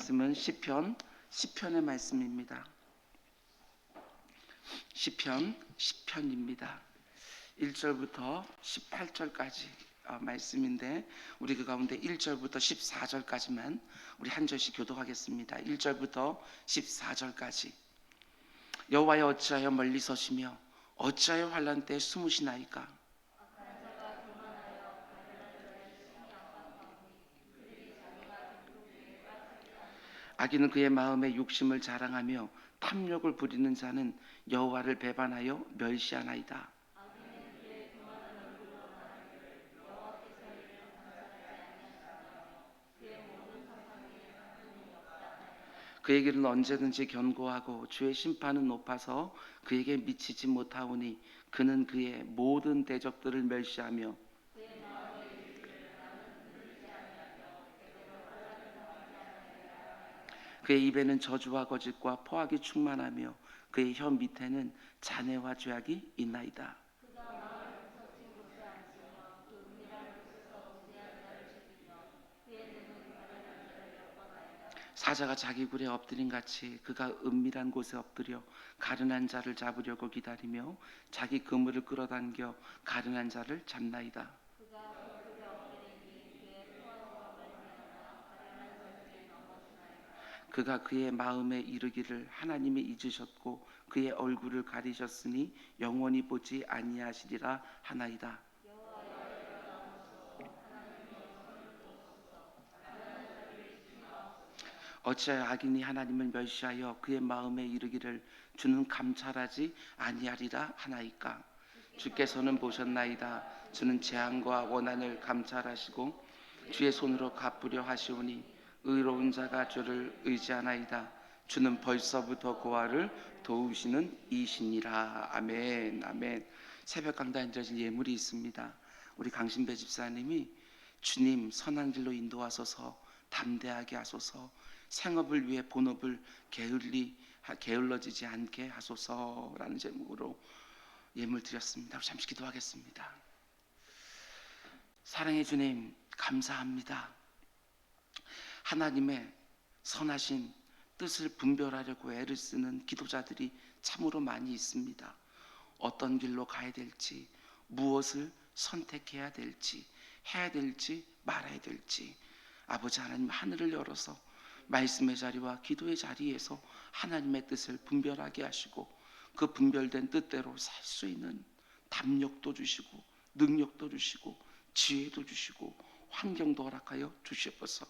말씀은 시편의 말씀입니다. 시편 10편입니다. 1절부터 18절까지 말씀인데 우리 그 가운데 1절부터 14절까지만 우리 한 절씩 교독하겠습니다. 1절부터 14절까지. 여호와여 어찌하여 멀리 서시며 어찌하여 환난 때 숨으시나이까. 악인은 그의 마음에 욕심을 자랑하며 탐욕을 부리는 자는 여호와를 배반하여 멸시하나이다. 그의 길은 언제든지 견고하고 주의 심판은 높아서 그에게 미치지 못하오니 그는 그의 모든 대적들을 멸시하며 그의 입에는 저주와 거짓과 포악이 충만하며 그의 혀 밑에는 잔해와 죄악이 있나이다. 사자가 자기 굴에 엎드린 같이 그가 은밀한 곳에 엎드려 가련한 자를 잡으려고 기다리며 자기 그물을 끌어당겨 가련한 자를 잡나이다. 그가 그의 마음에 이르기를 하나님이 잊으셨고 그의 얼굴을 가리셨으니 영원히 보지 아니하시리라 하나이다. 어찌하여 악인이 하나님을 멸시하여 그의 마음에 이르기를 주는 감찰하지 아니하리라 하나이까. 주께서는 보셨나이다. 주는 재앙과 원한을 감찰하시고 주의 손으로 갚으려 하시오니 의로운 자가 주를 의지하나이다. 주는 벌써부터 고아를 도우시는 이시니라. 아멘. 아멘. 새벽 강단에 드려진 예물이 있습니다. 우리 강신배 집사님이 주님 선한 길로 인도하소서, 담대하게 하소서, 생업을 위해 본업을 게을러지지 않게 하소서라는 제목으로 예물 드렸습니다. 잠시 기도하겠습니다. 사랑의 주님 감사합니다. 하나님의 선하신 뜻을 분별하려고 애를 쓰는 기도자들이 참으로 많이 있습니다. 어떤 길로 가야 될지, 무엇을 선택해야 될지, 해야 될지 말아야 될지, 아버지 하나님 하늘을 열어서 말씀의 자리와 기도의 자리에서 하나님의 뜻을 분별하게 하시고 그 분별된 뜻대로 살 수 있는 담력도 주시고 능력도 주시고 지혜도 주시고 환경도 허락하여 주시옵소서.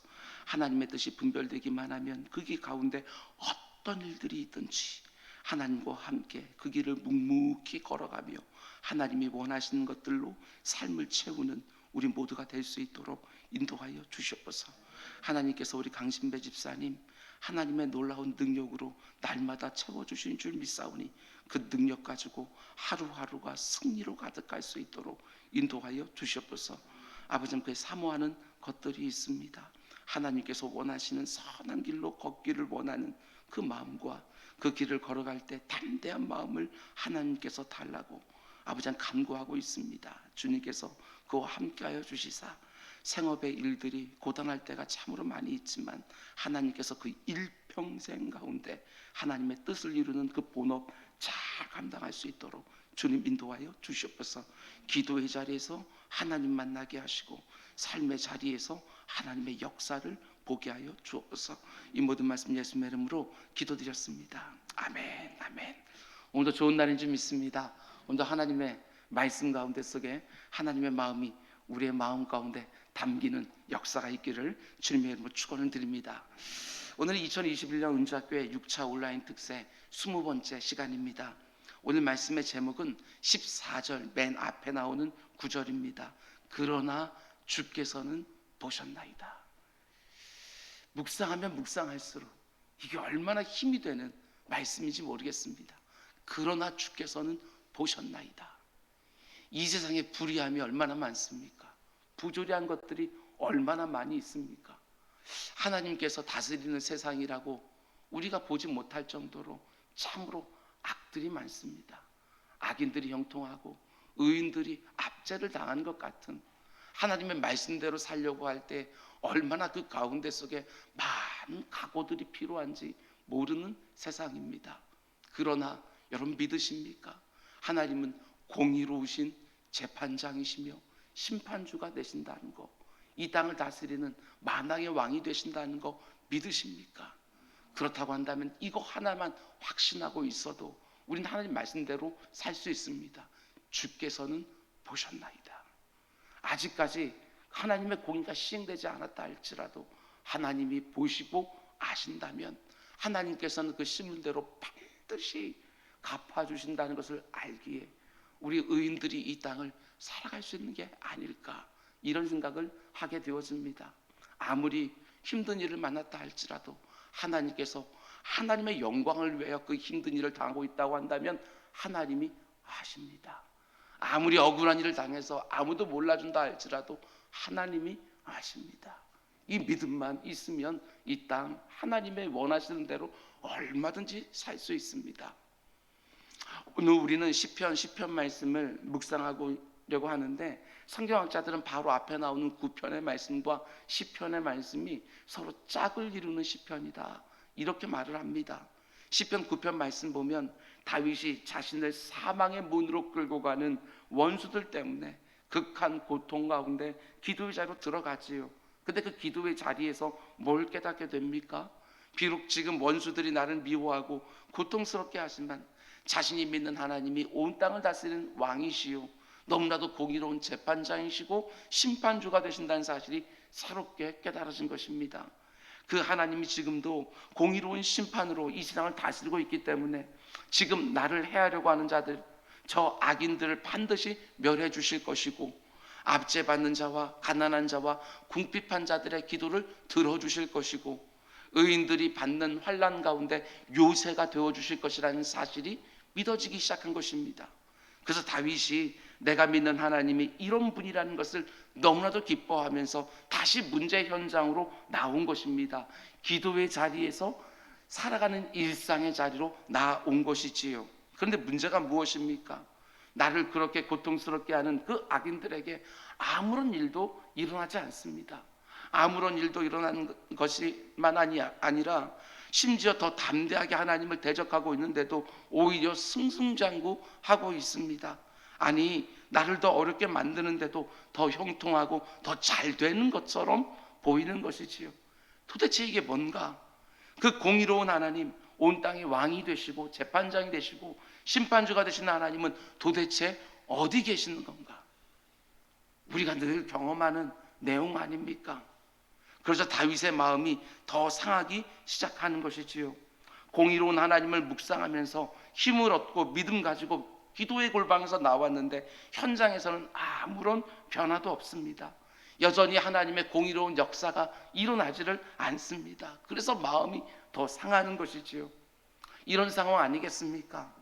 하나님의 뜻이 분별되기만 하면 그 길 가운데 어떤 일들이 있든지 하나님과 함께 그 길을 묵묵히 걸어가며 하나님이 원하시는 것들로 삶을 채우는 우리 모두가 될 수 있도록 인도하여 주시옵소서. 하나님께서 우리 강신배 집사님 하나님의 놀라운 능력으로 날마다 채워주시는 줄 믿사오니 그 능력 가지고 하루하루가 승리로 가득할 수 있도록 인도하여 주시옵소서. 아버지 그의 사모하는 것들이 있습니다. 하나님께서 원하시는 선한 길로 걷기를 원하는 그 마음과 그 길을 걸어갈 때 담대한 마음을 하나님께서 달라고 아버지 간구하고 있습니다. 주님께서 그와 함께하여 주시사 생업의 일들이 고단할 때가 참으로 많이 있지만 하나님께서 그 일평생 가운데 하나님의 뜻을 이루는 그 본업 잘 감당할 수 있도록 주님 인도하여 주시옵소서. 기도의 자리에서 하나님 만나게 하시고 삶의 자리에서 하나님의 역사를 보게 하여 주옵소서. 이 모든 말씀 예수님의 이름으로 기도드렸습니다. 아멘. 아멘. 오늘도 좋은 날인 줄 믿습니다. 오늘도 하나님의 말씀 가운데 속에 하나님의 마음이 우리의 마음 가운데 담기는 역사가 있기를 주님의 이름으로 축원을 드립니다. 오늘은 2021년 은주학교의 6차 온라인 특세 20번째 시간입니다. 오늘 말씀의 제목은 14절 맨 앞에 나오는 구절입니다. 그러나 주께서는 보셨나이다. 묵상하면 묵상할수록 이게 얼마나 힘이 되는 말씀인지 모르겠습니다. 그러나 주께서는 보셨나이다. 이 세상에 불의함이 얼마나 많습니까? 부조리한 것들이 얼마나 많이 있습니까? 하나님께서 다스리는 세상이라고 우리가 보지 못할 정도로 참으로 악들이 많습니다. 악인들이 형통하고 의인들이 압제를 당하는 것 같은 하나님의 말씀대로 살려고 할 때 얼마나 그 가운데 속에 많은 각오들이 필요한지 모르는 세상입니다. 그러나 여러분 믿으십니까? 하나님은 공의로우신 재판장이시며 심판주가 되신다는 거, 이 땅을 다스리는 만왕의 왕이 되신다는 거 믿으십니까? 그렇다고 한다면 이거 하나만 확신하고 있어도 우리는 하나님 말씀대로 살 수 있습니다. 주께서는 보셨나이다. 아직까지 하나님의 공의가 시행되지 않았다 할지라도 하나님이 보시고 아신다면 하나님께서는 그 심문대로 반드시 갚아주신다는 것을 알기에 우리 의인들이 이 땅을 살아갈 수 있는 게 아닐까, 이런 생각을 하게 되어집니다. 아무리 힘든 일을 만났다 할지라도 하나님께서 하나님의 영광을 위하여 그 힘든 일을 당하고 있다고 한다면 하나님이 아십니다. 아무리 억울한 일을 당해서 아무도 몰라준다 할지라도 하나님이 아십니다. 이 믿음만 있으면 이 땅 하나님의 원하시는 대로 얼마든지 살 수 있습니다. 오늘 우리는 시편 말씀을 묵상하려고 하는데, 성경학자들은 바로 앞에 나오는 9편의 말씀과 시편의 말씀이 서로 짝을 이루는 시편이다, 이렇게 말을 합니다. 시편 9편 말씀 보면 다윗이 자신을 사망의 문으로 끌고 가는 원수들 때문에 극한 고통 가운데 기도의 자리로 들어가지요. 근데 그 기도의 자리에서 뭘 깨닫게 됩니까? 비록 지금 원수들이 나를 미워하고 고통스럽게 하지만 자신이 믿는 하나님이 온 땅을 다스리는 왕이시요 너무나도 공의로운 재판장이시고 심판주가 되신다는 사실이 새롭게 깨달아진 것입니다. 그 하나님이 지금도 공의로운 심판으로 이 세상을 다스리고 있기 때문에 지금 나를 해하려고 하는 자들, 저 악인들을 반드시 멸해 주실 것이고, 압제받는 자와 가난한 자와 궁핍한 자들의 기도를 들어주실 것이고, 의인들이 받는 환난 가운데 요새가 되어주실 것이라는 사실이 믿어지기 시작한 것입니다. 그래서 다윗이 내가 믿는 하나님이 이런 분이라는 것을 너무나도 기뻐하면서 다시 문제 현장으로 나온 것입니다. 기도의 자리에서 살아가는 일상의 자리로 나온 것이지요. 그런데 문제가 무엇입니까? 나를 그렇게 고통스럽게 하는 그 악인들에게 아무런 일도 일어나지 않습니다. 아무런 일도 일어나는 것이만 아니라 심지어 더 담대하게 하나님을 대적하고 있는데도 오히려 승승장구하고 있습니다. 아니, 나를 더 어렵게 만드는데도 더 형통하고 더 잘 되는 것처럼 보이는 것이지요. 도대체 이게 뭔가? 그 공의로운 하나님, 온 땅의 왕이 되시고 재판장이 되시고 심판주가 되시는 하나님은 도대체 어디 계시는 건가? 우리가 늘 경험하는 내용 아닙니까? 그래서 다윗의 마음이 더 상하기 시작하는 것이지요. 공의로운 하나님을 묵상하면서 힘을 얻고 믿음 가지고 기도의 골방에서 나왔는데 현장에서는 아무런 변화도 없습니다. 여전히 하나님의 공의로운 역사가 일어나지를 않습니다. 그래서 마음이 더 상하는 것이지요. 이런 상황 아니겠습니까?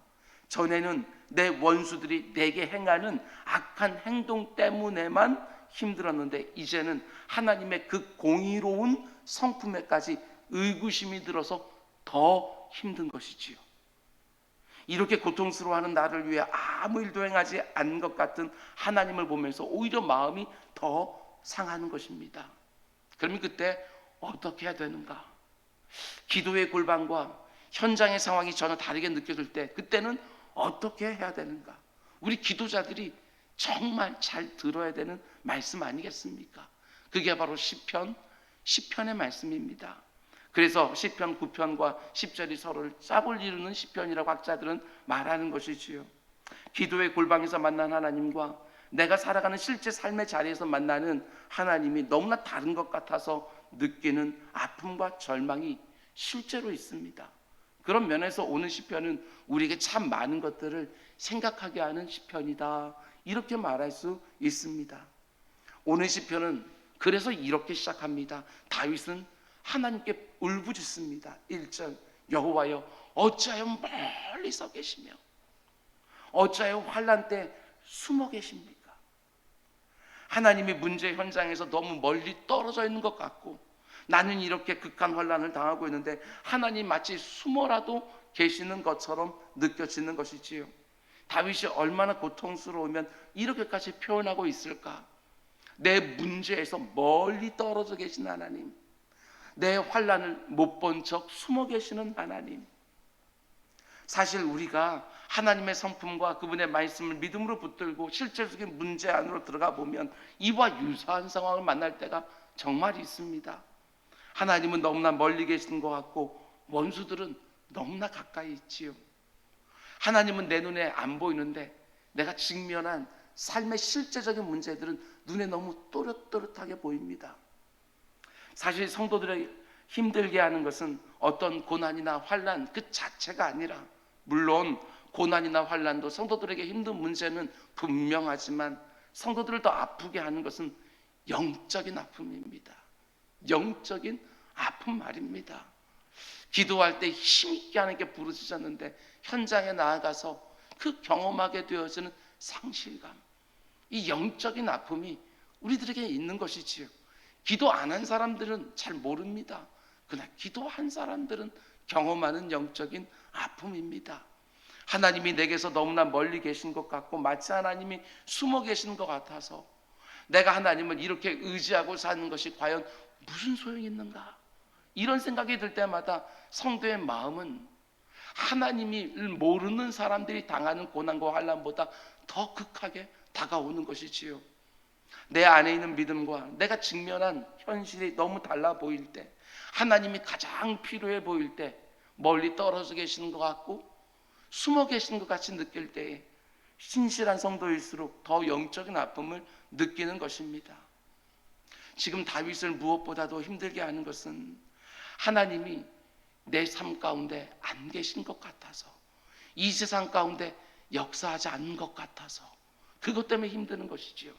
전에는 내 원수들이 내게 행하는 악한 행동 때문에만 힘들었는데 이제는 하나님의 그 공의로운 성품에까지 의구심이 들어서 더 힘든 것이지요. 이렇게 고통스러워하는 나를 위해 아무 일도 행하지 않은 것 같은 하나님을 보면서 오히려 마음이 더 상하는 것입니다. 그러면 그때 어떻게 해야 되는가? 기도의 골방과 현장의 상황이 전혀 다르게 느껴질 때 그때는 어떻게 해야 되는가? 우리 기도자들이 정말 잘 들어야 되는 말씀 아니겠습니까? 그게 바로 시편의 말씀입니다. 그래서 시편 9편과 10절이 서로를 짝을 이루는 시편이라고 학자들은 말하는 것이지요. 기도의 골방에서 만난 하나님과 내가 살아가는 실제 삶의 자리에서 만나는 하나님이 너무나 다른 것 같아서 느끼는 아픔과 절망이 실제로 있습니다. 그런 면에서 오늘 시편은 우리에게 참 많은 것들을 생각하게 하는 시편이다, 이렇게 말할 수 있습니다. 오늘 시편은 그래서 이렇게 시작합니다. 다윗은 하나님께 울부짖습니다. 1절, 여호와여 어찌하여 멀리서 계시며 어찌하여 환난 때 숨어 계십니까? 하나님이 문제 현장에서 너무 멀리 떨어져 있는 것 같고 나는 이렇게 극한 환난을 당하고 있는데 하나님 마치 숨어라도 계시는 것처럼 느껴지는 것이지요. 다윗이 얼마나 고통스러우면 이렇게까지 표현하고 있을까? 내 문제에서 멀리 떨어져 계신 하나님, 내 환난을 못 본 척 숨어 계시는 하나님. 사실 우리가 하나님의 성품과 그분의 말씀을 믿음으로 붙들고 실제적인 문제 안으로 들어가 보면 이와 유사한 상황을 만날 때가 정말 있습니다. 하나님은 너무나 멀리 계신 것 같고 원수들은 너무나 가까이 있지요. 하나님은 내 눈에 안 보이는데 내가 직면한 삶의 실제적인 문제들은 눈에 너무 또렷또렷하게 보입니다. 사실 성도들에게 힘들게 하는 것은 어떤 고난이나 환난 그 자체가 아니라, 물론 고난이나 환난도 성도들에게 힘든 문제는 분명하지만 성도들을 더 아프게 하는 것은 영적인 아픔입니다. 영적인 아픔 말입니다. 기도할 때 힘있게 하나님께 부르짖었는데 현장에 나아가서 그 경험하게 되어지는 상실감, 이 영적인 아픔이 우리들에게 있는 것이지요. 기도 안 한 사람들은 잘 모릅니다. 그러나 기도한 사람들은 경험하는 영적인 아픔입니다. 하나님이 내게서 너무나 멀리 계신 것 같고 마치 하나님이 숨어 계신 것 같아서 내가 하나님을 이렇게 의지하고 사는 것이 과연 무슨 소용이 있는가, 이런 생각이 들 때마다 성도의 마음은 하나님을 모르는 사람들이 당하는 고난과 환난보다 더 극하게 다가오는 것이지요. 내 안에 있는 믿음과 내가 직면한 현실이 너무 달라 보일 때, 하나님이 가장 필요해 보일 때 멀리 떨어져 계시는 것 같고 숨어 계시는 것 같이 느낄 때에 신실한 성도일수록 더 영적인 아픔을 느끼는 것입니다. 지금 다윗을 무엇보다도 힘들게 하는 것은 하나님이 내 삶 가운데 안 계신 것 같아서, 이 세상 가운데 역사하지 않는 것 같아서 그것 때문에 힘드는 것이지요.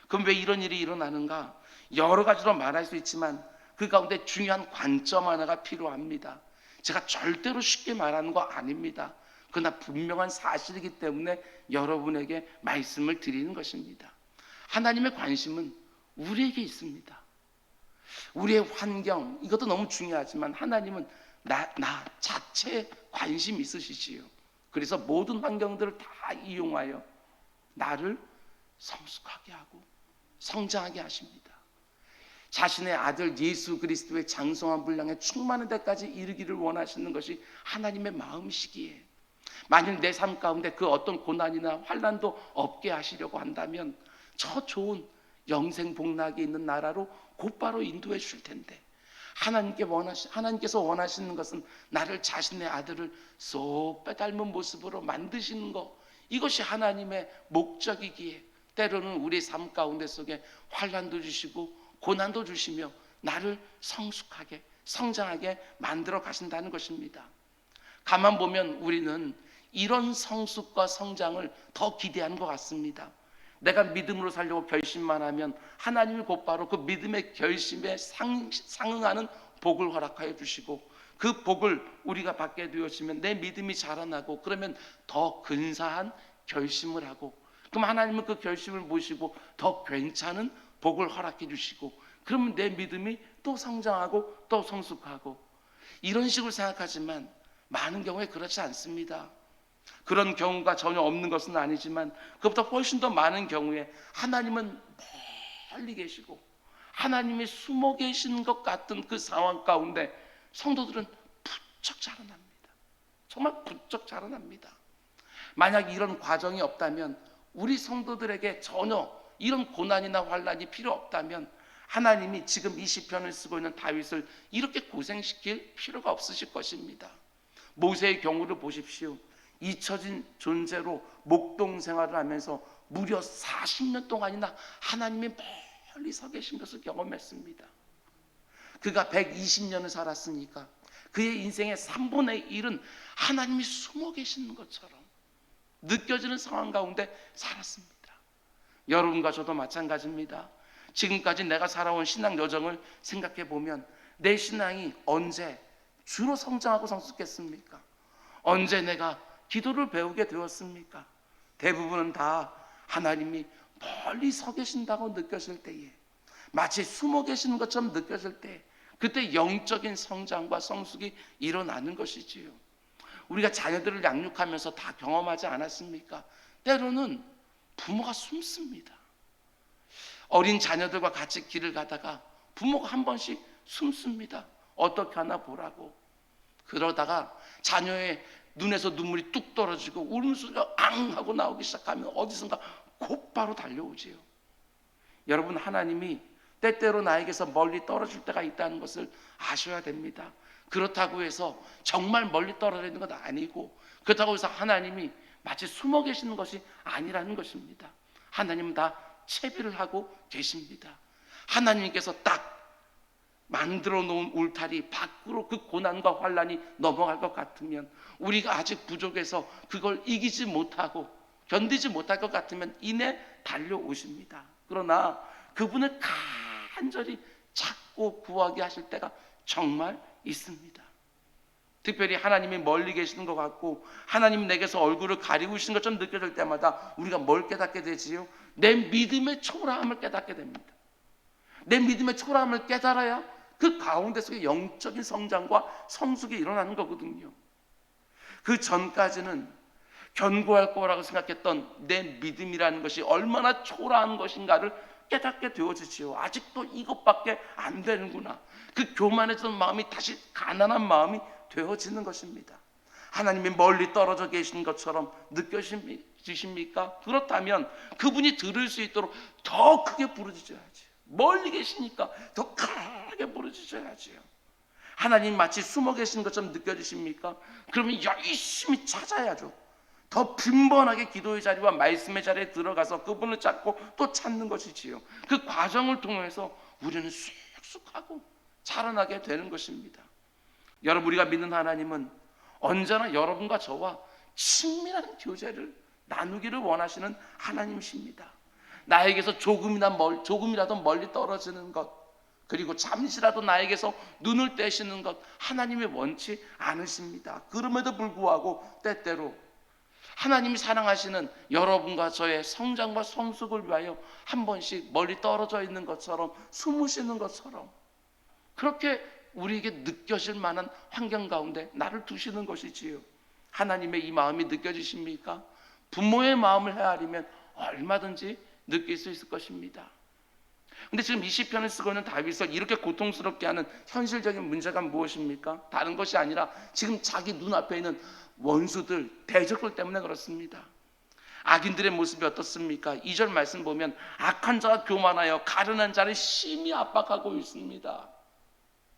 그럼 왜 이런 일이 일어나는가? 여러 가지로 말할 수 있지만 그 가운데 중요한 관점 하나가 필요합니다. 제가 절대로 쉽게 말하는 거 아닙니다. 그러나 분명한 사실이기 때문에 여러분에게 말씀을 드리는 것입니다. 하나님의 관심은 우리에게 있습니다. 우리의 환경, 이것도 너무 중요하지만 하나님은 나 자체에 관심이 있으시지요. 그래서 모든 환경들을 다 이용하여 나를 성숙하게 하고 성장하게 하십니다. 자신의 아들 예수 그리스도의 장성한 분량에 충만한 데까지 이르기를 원하시는 것이 하나님의 마음이시기에, 만일 내 삶 가운데 그 어떤 고난이나 환난도 없게 하시려고 한다면 저 좋은 영생복락이 있는 나라로 곧바로 인도해 주실 텐데, 하나님께서 원하시는 것은 나를 자신의 아들을 쏙 빼닮은 모습으로 만드시는 것, 이것이 하나님의 목적이기에 때로는 우리 삶 가운데 속에 환난도 주시고 고난도 주시며 나를 성숙하게 성장하게 만들어 가신다는 것입니다. 가만 보면 우리는 이런 성숙과 성장을 더 기대하는 것 같습니다. 내가 믿음으로 살려고 결심만 하면 하나님이 곧바로 그 믿음의 결심에 상응하는 복을 허락하여 주시고, 그 복을 우리가 받게 되었으면 내 믿음이 자라나고 그러면 더 근사한 결심을 하고, 그럼 하나님은 그 결심을 모시고 더 괜찮은 복을 허락해 주시고, 그러면 내 믿음이 또 성장하고 또 성숙하고, 이런 식으로 생각하지만 많은 경우에 그렇지 않습니다. 그런 경우가 전혀 없는 것은 아니지만 그것보다 훨씬 더 많은 경우에 하나님은 멀리 계시고 하나님이 숨어 계시는 것 같은 그 상황 가운데 성도들은 부쩍 자라납니다. 정말 부쩍 자라납니다. 만약 이런 과정이 없다면, 우리 성도들에게 전혀 이런 고난이나 환난이 필요 없다면 하나님이 지금 이 시편을 쓰고 있는 다윗을 이렇게 고생시킬 필요가 없으실 것입니다. 모세의 경우를 보십시오. 잊혀진 존재로 목동 생활을 하면서 무려 40년 동안이나 하나님이 멀리 서 계신 것을 경험했습니다. 그가 120년을 살았으니까 그의 인생의 3분의 1은 하나님이 숨어 계시는 것처럼 느껴지는 상황 가운데 살았습니다. 여러분과 저도 마찬가지입니다. 지금까지 내가 살아온 신앙 여정을 생각해 보면 내 신앙이 언제 주로 성장하고 성숙했습니까? 언제 내가 기도를 배우게 되었습니까? 대부분은 다 하나님이 멀리 서 계신다고 느껴질 때에, 마치 숨어 계시는 것처럼 느껴질 때, 그때 영적인 성장과 성숙이 일어나는 것이지요. 우리가 자녀들을 양육하면서 다 경험하지 않았습니까? 때로는 부모가 숨습니다. 어린 자녀들과 같이 길을 가다가 부모가 한 번씩 숨습니다. 어떻게 하나 보라고. 그러다가 자녀의 눈에서 눈물이 뚝 떨어지고 울음소리가 앙 하고 나오기 시작하면 어디선가 곧바로 달려오지요. 여러분, 하나님이 때때로 나에게서 멀리 떨어질 때가 있다는 것을 아셔야 됩니다. 그렇다고 해서 정말 멀리 떨어져 있는 건 아니고, 그렇다고 해서 하나님이 마치 숨어 계시는 것이 아니라는 것입니다. 하나님은 다 채비를 하고 계십니다. 하나님께서 딱 만들어 놓은 울타리 밖으로 그 고난과 환난이 넘어갈 것 같으면, 우리가 아직 부족해서 그걸 이기지 못하고 견디지 못할 것 같으면 이내 달려오십니다. 그러나 그분을 간절히 찾고 구하게 하실 때가 정말 있습니다. 특별히 하나님이 멀리 계시는 것 같고 하나님이 내게서 얼굴을 가리고 계신 것처럼 느껴질 때마다 우리가 뭘 깨닫게 되지요? 내 믿음의 초라함을 깨닫게 됩니다. 내 믿음의 초라함을 깨달아야 그 가운데 속에 영적인 성장과 성숙이 일어나는 거거든요. 그 전까지는 견고할 거라고 생각했던 내 믿음이라는 것이 얼마나 초라한 것인가를 깨닫게 되어지지요. 아직도 이것밖에 안 되는구나. 그 교만해졌던 마음이 다시 가난한 마음이 되어지는 것입니다. 하나님이 멀리 떨어져 계신 것처럼 느껴지십니까? 그렇다면 그분이 들을 수 있도록 더 크게 부르짖어야지. 멀리 계시니까 더 크게 부르짖어야지요. 하나님 마치 숨어 계신 것처럼 느껴지십니까? 그러면 열심히 찾아야죠. 더 빈번하게 기도의 자리와 말씀의 자리에 들어가서 그분을 찾고 또 찾는 것이지요. 그 과정을 통해서 우리는 쑥쑥하고 자라나게 되는 것입니다. 여러분, 우리가 믿는 하나님은 언제나 여러분과 저와 친밀한 교제를 나누기를 원하시는 하나님이십니다. 나에게서 조금이라도 멀리 떨어지는 것, 그리고 잠시라도 나에게서 눈을 떼시는 것, 하나님이 원치 않으십니다. 그럼에도 불구하고 때때로 하나님이 사랑하시는 여러분과 저의 성장과 성숙을 위하여 한 번씩 멀리 떨어져 있는 것처럼, 숨으시는 것처럼 그렇게 우리에게 느껴질 만한 환경 가운데 나를 두시는 것이지요. 하나님의 이 마음이 느껴지십니까? 부모의 마음을 헤아리면 얼마든지 느낄 수 있을 것입니다. 근데 지금 이 시편을 쓰고 있는 다윗을 이렇게 고통스럽게 하는 현실적인 문제가 무엇입니까? 다른 것이 아니라 지금 자기 눈앞에 있는 원수들, 대적들 때문에 그렇습니다. 악인들의 모습이 어떻습니까? 2절 말씀 보면 악한 자가 교만하여 가련한 자를 심히 압박하고 있습니다.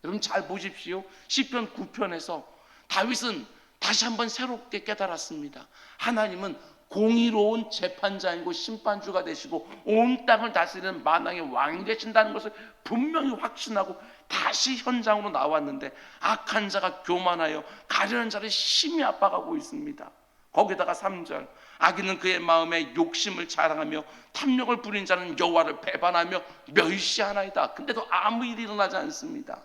여러분 잘 보십시오. 시편 9편에서 다윗은 다시 한번 새롭게 깨달았습니다. 하나님은 공의로운 재판자이고 심판주가 되시고 온 땅을 다스리는 만왕의 왕이 되신다는 것을 분명히 확신하고 다시 현장으로 나왔는데, 악한 자가 교만하여 가련한 자를 심히 압박하고 있습니다. 거기다가 3절, 악인은 그의 마음에 욕심을 자랑하며 탐욕을 부린 자는 여호와를 배반하며 멸시하나이다. 근데도 아무 일이 일어나지 않습니다.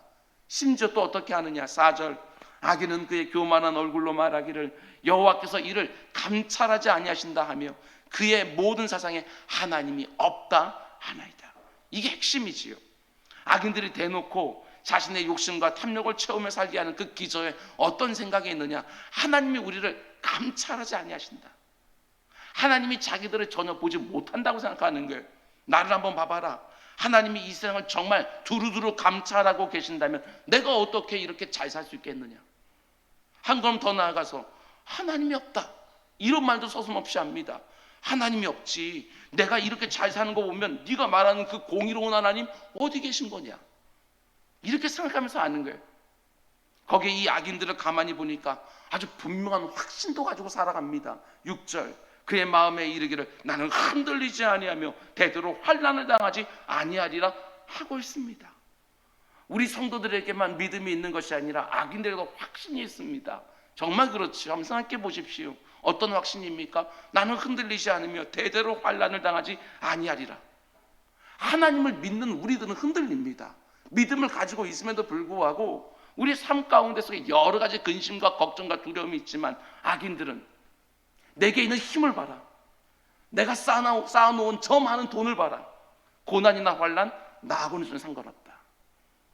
심지어 또 어떻게 하느냐? 4절, 악인은 그의 교만한 얼굴로 말하기를 여호와께서 이를 감찰하지 아니하신다 하며 그의 모든 사상에 하나님이 없다 하나이다. 이게 핵심이지요. 악인들이 대놓고 자신의 욕심과 탐욕을 채우며 살게 하는 그 기저에 어떤 생각이 있느냐? 하나님이 우리를 감찰하지 아니하신다. 하나님이 자기들을 전혀 보지 못한다고 생각하는 거예요. 나를 한번 봐봐라. 하나님이 이 세상을 정말 두루두루 감찰하고 계신다면 내가 어떻게 이렇게 잘 살 수 있겠느냐? 한 걸음 더 나아가서 하나님이 없다, 이런 말도 서슴없이 합니다. 하나님이 없지, 내가 이렇게 잘 사는 거 보면 네가 말하는 그 공의로운 하나님 어디 계신 거냐, 이렇게 생각하면서 아는 거예요. 거기에 이 악인들을 가만히 보니까 아주 분명한 확신도 가지고 살아갑니다. 6절, 그의 마음에 이르기를 나는 흔들리지 아니하며 대대로 환난을 당하지 아니하리라 하고 있습니다. 우리 성도들에게만 믿음이 있는 것이 아니라 악인들에게도 확신이 있습니다. 정말 그렇죠. 한번 생각해 보십시오. 어떤 확신입니까? 나는 흔들리지 않으며 대대로 환난을 당하지 아니하리라. 하나님을 믿는 우리들은 흔들립니다. 믿음을 가지고 있음에도 불구하고 우리 삶 가운데 속에 여러 가지 근심과 걱정과 두려움이 있지만, 악인들은 내게 있는 힘을 봐라, 내가 쌓아놓은 저 많은 돈을 봐라, 고난이나 환난 나하고는 좀 상관없다,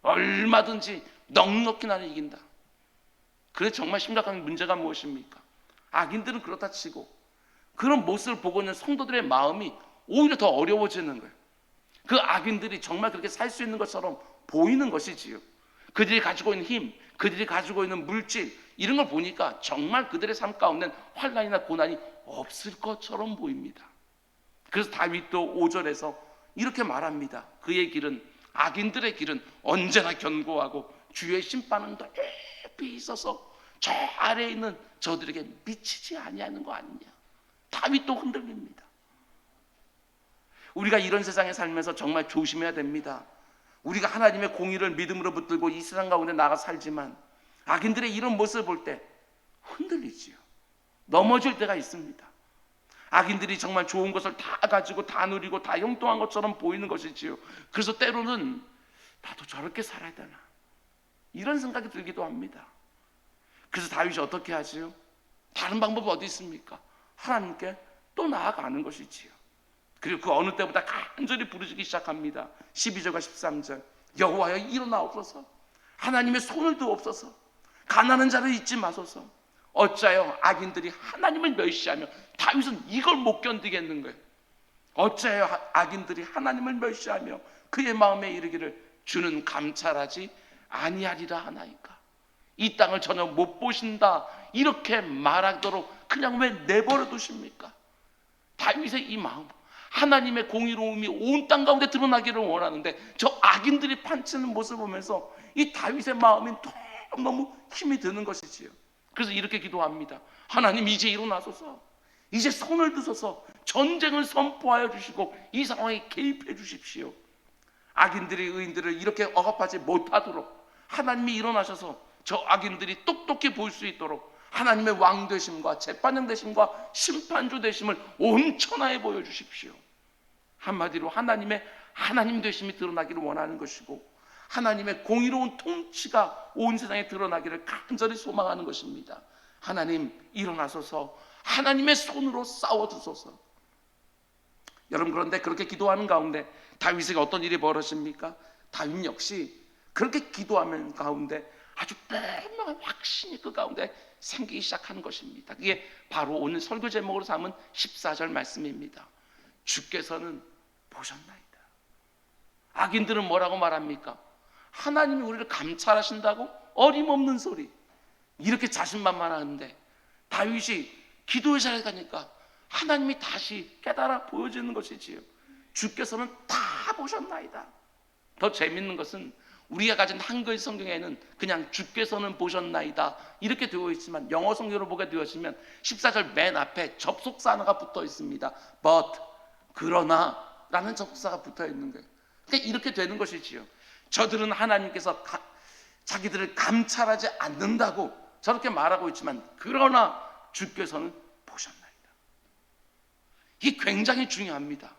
얼마든지 넉넉히 나를 이긴다. 그래 정말 심각한 문제가 무엇입니까? 악인들은 그렇다 치고 그런 모습을 보고 있는 성도들의 마음이 오히려 더 어려워지는 거예요. 그 악인들이 정말 그렇게 살 수 있는 것처럼 보이는 것이지요. 그들이 가지고 있는 힘, 그들이 가지고 있는 물질, 이런 걸 보니까 정말 그들의 삶 가운데는 환난이나 고난이 없을 것처럼 보입니다. 그래서 다윗도 5절에서 이렇게 말합니다. 그의 길은, 악인들의 길은 언제나 견고하고 주의 심판은 높이 있어서 저 아래에 있는 저들에게 미치지 아니하는 거 아니냐. 다윗도 흔들립니다. 우리가 이런 세상에 살면서 정말 조심해야 됩니다. 우리가 하나님의 공의를 믿음으로 붙들고 이 세상 가운데 나가 살지만 악인들의 이런 모습을 볼 때 흔들리지요. 넘어질 때가 있습니다. 악인들이 정말 좋은 것을 다 가지고 다 누리고 다 형통한 것처럼 보이는 것이지요. 그래서 때로는 나도 저렇게 살아야 되나, 이런 생각이 들기도 합니다. 그래서 다윗이 어떻게 하지요? 다른 방법이 어디 있습니까? 하나님께 또 나아가는 것이지요. 그리고 그 어느 때보다 간절히 부르짖기 시작합니다. 12절과 13절. 여호와여 일어나옵소서. 하나님의 손을 두옵소서. 가난한 자를 잊지 마소서. 어찌하여 악인들이 하나님을 멸시하며, 다윗은 이걸 못 견디겠는 거예요. 어찌하여 악인들이 하나님을 멸시하며 그의 마음에 이르기를 주는 감찰하지 아니하리라 하나이까. 이 땅을 전혀 못 보신다, 이렇게 말하도록 그냥 왜 내버려 두십니까? 다윗의 이 마음, 하나님의 공의로움이 온 땅 가운데 드러나기를 원하는데 저 악인들이 판치는 모습을 보면서 이 다윗의 마음이 너무 힘이 드는 것이지요. 그래서 이렇게 기도합니다. 하나님, 이제 일어나소서. 이제 손을 드소서. 전쟁을 선포하여 주시고 이 상황에 개입해 주십시오. 악인들이 의인들을 이렇게 억압하지 못하도록 하나님이 일어나셔서 저 악인들이 똑똑히 볼 수 있도록 하나님의 왕 되심과 재판장 되심과 심판주 되심을 온 천하에 보여주십시오. 한마디로 하나님의 하나님 되심이 드러나기를 원하는 것이고 하나님의 공의로운 통치가 온 세상에 드러나기를 간절히 소망하는 것입니다. 하나님 일어나소서. 하나님의 손으로 싸워주소서. 여러분, 그런데 그렇게 기도하는 가운데 다윗에게 어떤 일이 벌어집니까? 다윗 역시 그렇게 기도하는 가운데 아주 분명한 확신이 그 가운데 생기기 시작하는 것입니다. 그게 바로 오늘 설교 제목으로 삼은 14절 말씀입니다. 주께서는 보셨나이다. 악인들은 뭐라고 말합니까? 하나님이 우리를 감찰하신다고? 어림없는 소리. 이렇게 자신만만하는데 다윗이 기도의 자리에 가니까 하나님이 다시 깨달아 보여지는 것이지요. 주께서는 다 보셨나이다. 더 재밌는 것은 우리가 가진 한글 성경에는 그냥 주께서는 보셨나이다 이렇게 되어 있지만 영어 성경으로 보게 되어지면 14절 맨 앞에 접속사 하나가 붙어 있습니다. But, 그러나 라는 접속사가 붙어 있는 거예요. 그러니까 이렇게 되는 것이지요. 저들은 하나님께서 자기들을 감찰하지 않는다고 저렇게 말하고 있지만 그러나 주께서는 보셨나이다. 이게 굉장히 중요합니다.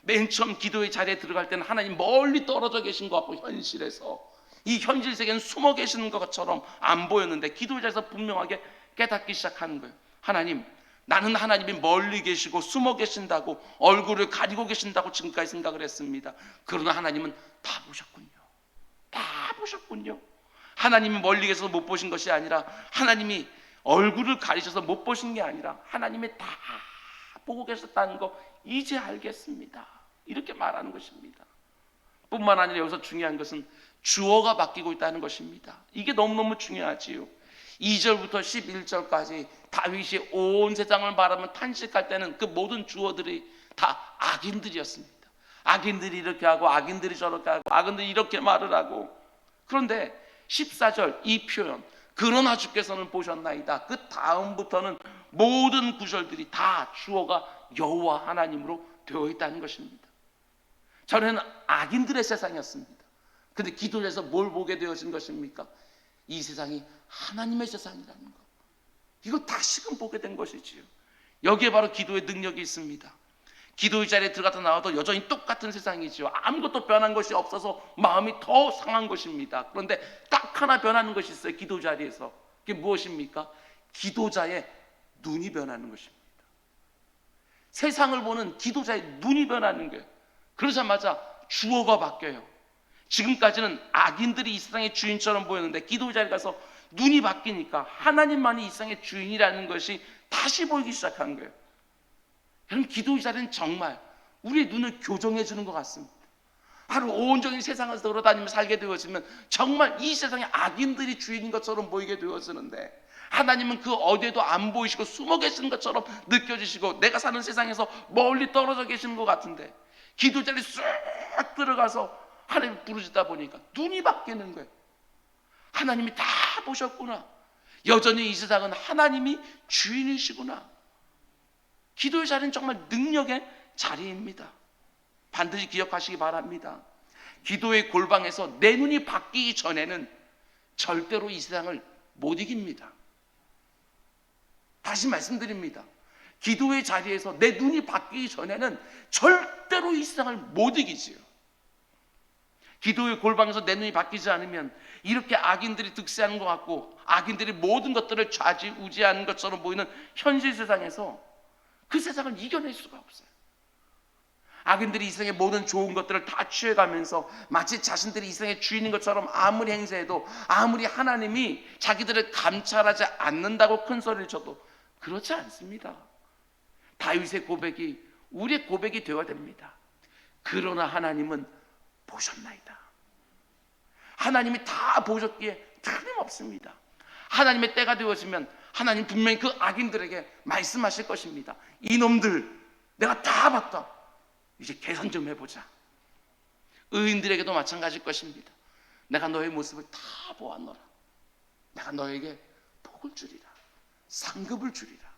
맨 처음 기도의 자리에 들어갈 때는 하나님 멀리 떨어져 계신 것 같고 현실에서 이 현실 세계는 숨어 계시는 것처럼 안 보였는데 기도의 자리에서 분명하게 깨닫기 시작하는 거예요. 하나님, 나는 하나님이 멀리 계시고 숨어 계신다고 얼굴을 가리고 계신다고 지금까지 생각을 했습니다. 그러나 하나님은 다 보셨군요. 다 보셨군요. 하나님이 멀리 계셔서 못 보신 것이 아니라 하나님이 얼굴을 가리셔서 못 보신 게 아니라 하나님이 다 보고 계셨다는 거 이제 알겠습니다. 이렇게 말하는 것입니다. 뿐만 아니라 여기서 중요한 것은 주어가 바뀌고 있다는 것입니다. 이게 너무너무 중요하지요. 2절부터 11절까지 다윗이 온 세상을 바라보며 탄식할 때는 그 모든 주어들이 다 악인들이었습니다. 악인들이 이렇게 하고 악인들이 저렇게 하고 악인들이 이렇게 말을 하고, 그런데 14절 이 표현 그러나 주께서는 보셨나이다, 그 다음부터는 모든 구절들이 다 주어가 여호와 하나님으로 되어 있다는 것입니다. 전에는 악인들의 세상이었습니다. 그런데 기도에서 뭘 보게 되어진 것입니까? 이 세상이 하나님의 세상이라는 것, 이거 다시금 보게 된 것이지요. 여기에 바로 기도의 능력이 있습니다. 기도의 자리에 들어갔다 나와도 여전히 똑같은 세상이지요. 아무것도 변한 것이 없어서 마음이 더 상한 것입니다. 그런데 딱 하나 변하는 것이 있어요. 기도 자리에서. 그게 무엇입니까? 기도자의 눈이 변하는 것입니다. 세상을 보는 기도자의 눈이 변하는 거예요. 그러자마자 주어가 바뀌어요. 지금까지는 악인들이 이 세상의 주인처럼 보였는데 기도 자리에 가서 눈이 바뀌니까 하나님만이 이 세상의 주인이라는 것이 다시 보이기 시작한 거예요. 여러분, 기도 자리는 정말 우리의 눈을 교정해 주는 것 같습니다. 하루 온종일 세상에서 돌아다니며 살게 되어지면 정말 이 세상에 악인들이 주인인 것처럼 보이게 되어지는데, 하나님은 그 어디에도 안 보이시고 숨어 계시는 것처럼 느껴지시고 내가 사는 세상에서 멀리 떨어져 계시는 것 같은데, 기도 자리에 쑥 들어가서 하나님 부르짖다 보니까 눈이 바뀌는 거예요. 하나님이 다 보셨구나. 여전히 이 세상은 하나님이 주인이시구나. 기도의 자리는 정말 능력의 자리입니다. 반드시 기억하시기 바랍니다. 기도의 골방에서 내 눈이 바뀌기 전에는 절대로 이 세상을 못 이깁니다. 다시 말씀드립니다. 기도의 자리에서 내 눈이 바뀌기 전에는 절대로 이 세상을 못 이기지요. 기도의 골방에서 내 눈이 바뀌지 않으면 이렇게 악인들이 득세하는 것 같고 악인들이 모든 것들을 좌지우지하는 것처럼 보이는 현실 세상에서 그 세상을 이겨낼 수가 없어요. 악인들이 이 세상의 모든 좋은 것들을 다 취해가면서 마치 자신들이 이 세상의 주인인 것처럼 아무리 행세해도, 아무리 하나님이 자기들을 감찰하지 않는다고 큰 소리를 쳐도 그렇지 않습니다. 다윗의 고백이 우리의 고백이 되어야 됩니다. 그러나 하나님은 보셨나이다. 하나님이 다 보셨기에 틀림없습니다. 하나님의 때가 되어지면 하나님 분명히 그 악인들에게 말씀하실 것입니다. 이놈들 내가 다 봤다. 이제 개선 좀 해보자. 의인들에게도 마찬가지일 것입니다. 내가 너의 모습을 다 보았노라. 내가 너에게 복을 주리라. 상급을 주리라.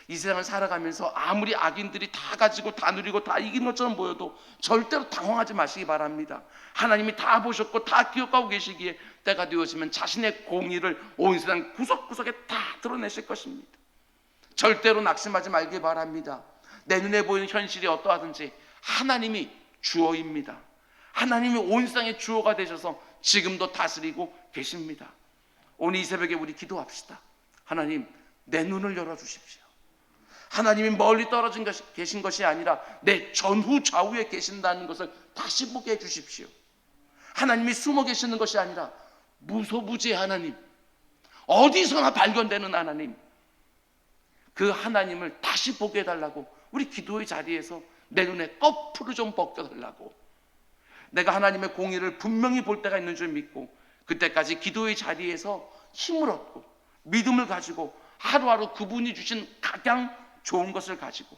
이 세상을 살아가면서 아무리 악인들이 다 가지고 다 누리고 다 이긴 것처럼 보여도 절대로 당황하지 마시기 바랍니다. 하나님이 다 보셨고 다 기억하고 계시기에 때가 되어지면 자신의 공의를 온 세상 구석구석에 다 드러내실 것입니다. 절대로 낙심하지 말기 바랍니다. 내 눈에 보이는 현실이 어떠하든지 하나님이 주어입니다. 하나님이 온 세상의 주어가 되셔서 지금도 다스리고 계십니다. 오늘 이 새벽에 우리 기도합시다. 하나님, 내 눈을 열어주십시오. 하나님이 멀리 떨어진 계신 것이 아니라 내 전후 좌우에 계신다는 것을 다시 보게 해주십시오. 하나님이 숨어 계시는 것이 아니라 무소부지의 하나님, 어디서나 발견되는 하나님, 그 하나님을 다시 보게 해달라고 우리 기도의 자리에서 내 눈에 거풀을 좀 벗겨달라고, 내가 하나님의 공의를 분명히 볼 때가 있는 줄 믿고 그때까지 기도의 자리에서 힘을 얻고 믿음을 가지고 하루하루 그분이 주신 가장 좋은 것을 가지고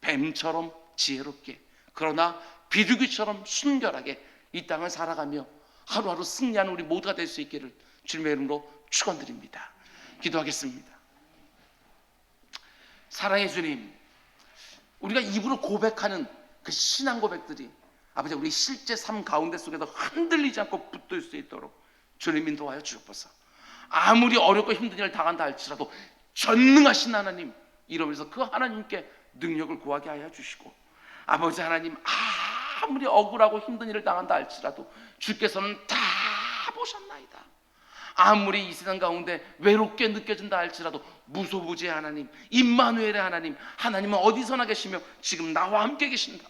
뱀처럼 지혜롭게, 그러나 비둘기처럼 순결하게 이 땅을 살아가며 하루하루 승리하는 우리 모두가 될 수 있기를 주님의 이름으로 축원드립니다. 기도하겠습니다. 사랑의 주님, 우리가 입으로 고백하는 그 신앙 고백들이 아버지 우리 실제 삶 가운데 속에서 흔들리지 않고 붙들 수 있도록 주님 인도하여 주옵소서. 아무리 어렵고 힘든 일을 당한다 할지라도 전능하신 하나님 이러면서 그 하나님께 능력을 구하게 하여 주시고, 아버지 하나님 아무리 억울하고 힘든 일을 당한다 할지라도 주께서는 다 보셨나이다. 아무리 이 세상 가운데 외롭게 느껴진다 할지라도 무소부지의 하나님, 임마누엘의 하나님, 하나님은 어디서나 계시며 지금 나와 함께 계신다.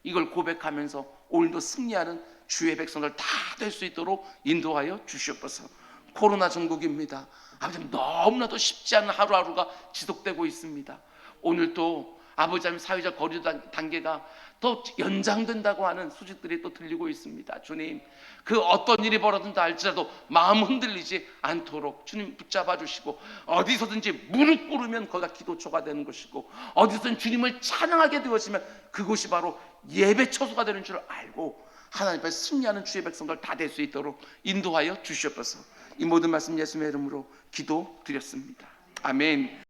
이걸 고백하면서 오늘도 승리하는 주의 백성들 다 될 수 있도록 인도하여 주시옵소서. 코로나 전국입니다. 아버지 너무나도 쉽지 않은 하루하루가 지속되고 있습니다. 오늘도 아버지 하나님 사회적 거리 단계가 더 연장된다고 하는 소식들이 또 들리고 있습니다. 주님, 그 어떤 일이 벌어진다 할지라도 마음 흔들리지 않도록 주님 붙잡아 주시고, 어디서든지 무릎 꿇으면 거기가 기도처가 되는 것이고, 어디서든 주님을 찬양하게 되어지면 그곳이 바로 예배 처소가 되는 줄 알고 하나님 앞에 승리하는 주의 백성들 다 될 수 있도록 인도하여 주시옵소서. 이 모든 말씀 예수님의 이름으로 기도드렸습니다. 아멘.